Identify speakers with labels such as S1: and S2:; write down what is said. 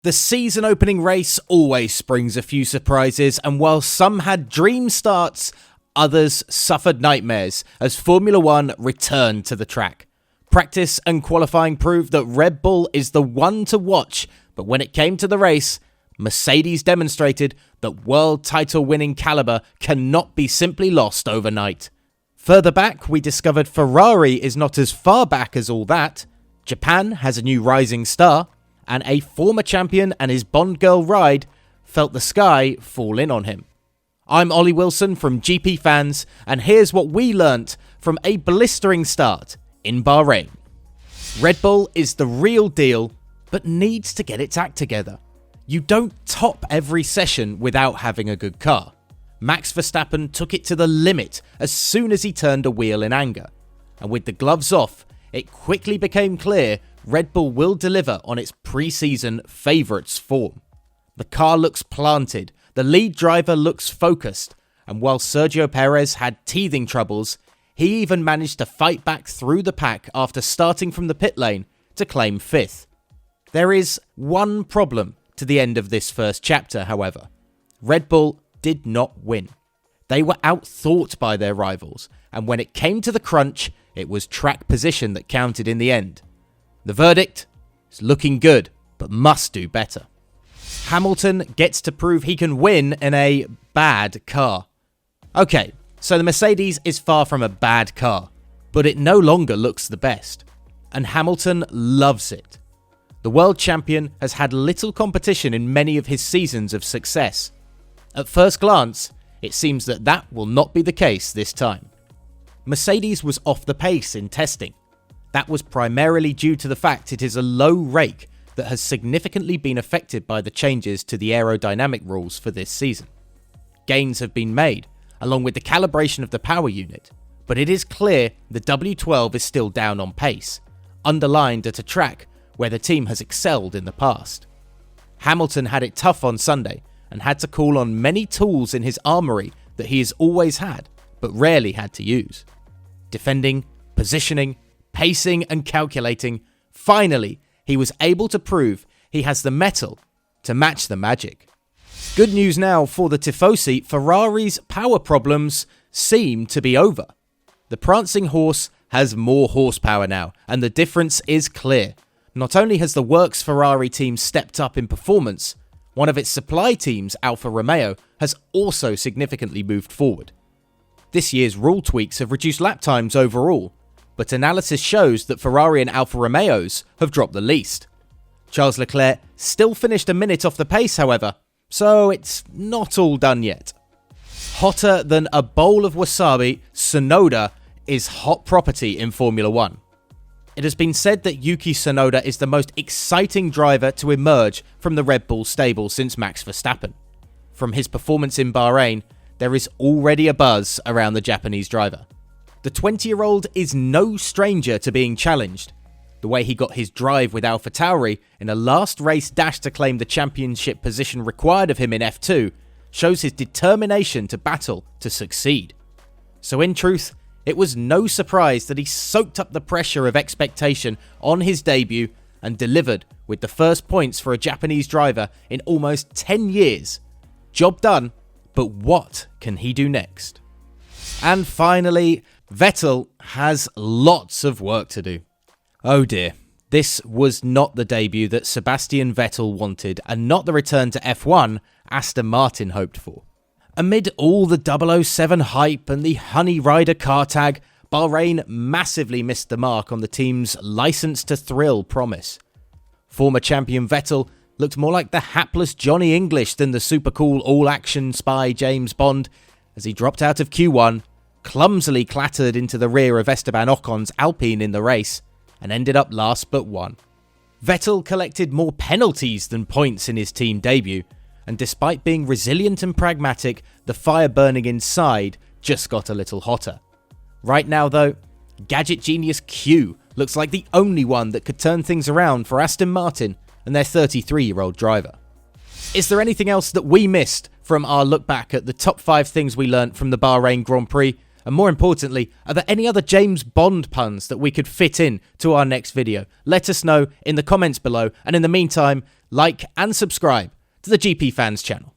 S1: The season opening race always springs a few surprises, and while some had dream starts, others suffered nightmares as Formula One returned to the track. Practice and qualifying proved that Red Bull is the one to watch, but when it came to the race, Mercedes demonstrated that world title winning caliber cannot be simply lost overnight. Further back, we discovered Ferrari is not as far back as all that. Japan has a new rising star, and a former champion and his Bond girl ride felt the sky fall in on him. I'm Ollie Wilson from GPFans, and here's what we learnt from a blistering start in Bahrain. Red Bull is the real deal, but needs to get its act together. You don't top every session without having a good car. Max Verstappen took it to the limit as soon as he turned a wheel in anger, and with the gloves off, it quickly became clear Red Bull will deliver on its pre-season favourites form. The car looks planted, the lead driver looks focused, and while Sergio Perez had teething troubles, he even managed to fight back through the pack after starting from the pit lane to claim 5th. There is one problem to the end of this first chapter, however. Red Bull did not win. They were outthought by their rivals, and when it came to the crunch, it was track position that counted in the end. The verdict is looking good, but must do better. Hamilton gets to prove he can win in a bad car. Okay, so the Mercedes is far from a bad car, but it no longer looks the best, and Hamilton loves it. The world champion has had little competition in many of his seasons of success. At first glance, it seems that will not be the case this time. Mercedes was off the pace in testing. That was primarily due to the fact it is a low rake that has significantly been affected by the changes to the aerodynamic rules for this season. Gains have been made, along with the calibration of the power unit, but it is clear the W12 is still down on pace, underlined at a track where the team has excelled in the past. Hamilton had it tough on Sunday and had to call on many tools in his armoury that he has always had, but rarely had to use. Defending, positioning, pacing and calculating, finally, he was able to prove he has the mettle to match the magic. Good news now for the Tifosi, Ferrari's power problems seem to be over. The prancing horse has more horsepower now, and the difference is clear. Not only has the Works Ferrari team stepped up in performance, one of its supply teams, Alfa Romeo, has also significantly moved forward. This year's rule tweaks have reduced lap times overall, but analysis shows that Ferrari and Alfa Romeos have dropped the least. Charles Leclerc still finished a minute off the pace, however, so it's not all done yet. Hotter than a bowl of wasabi, Sonoda is hot property in Formula One. It has been said that Yuki Sonoda is the most exciting driver to emerge from the Red Bull stable since Max Verstappen. From his performance in Bahrain, there is already a buzz around the Japanese driver. The 20-year-old is no stranger to being challenged. The way he got his drive with AlphaTauri in a last race dash to claim the championship position required of him in F2 shows his determination to battle to succeed. So in truth, it was no surprise that he soaked up the pressure of expectation on his debut and delivered with the first points for a Japanese driver in almost 10 years. Job done, but what can he do next? And finally, Vettel has lots of work to do. Oh dear, this was not the debut that Sebastian Vettel wanted and not the return to F1 Aston Martin hoped for. Amid all the 007 hype and the Honey Rider car tag, Bahrain massively missed the mark on the team's license to thrill promise. Former champion Vettel looked more like the hapless Johnny English than the super cool all-action spy James Bond as he dropped out of Q1, clumsily clattered into the rear of Esteban Ocon's Alpine in the race, and ended up last but one. Vettel collected more penalties than points in his team debut, and despite being resilient and pragmatic, the fire burning inside just got a little hotter. Right now though, gadget genius Q looks like the only one that could turn things around for Aston Martin and their 33-year-old driver. Is there anything else that we missed from our look back at the top 5 things we learnt from the Bahrain Grand Prix? And more importantly, are there any other James Bond puns that we could fit in to our next video? Let us know in the comments below. And in the meantime, like and subscribe to the GP Fans channel.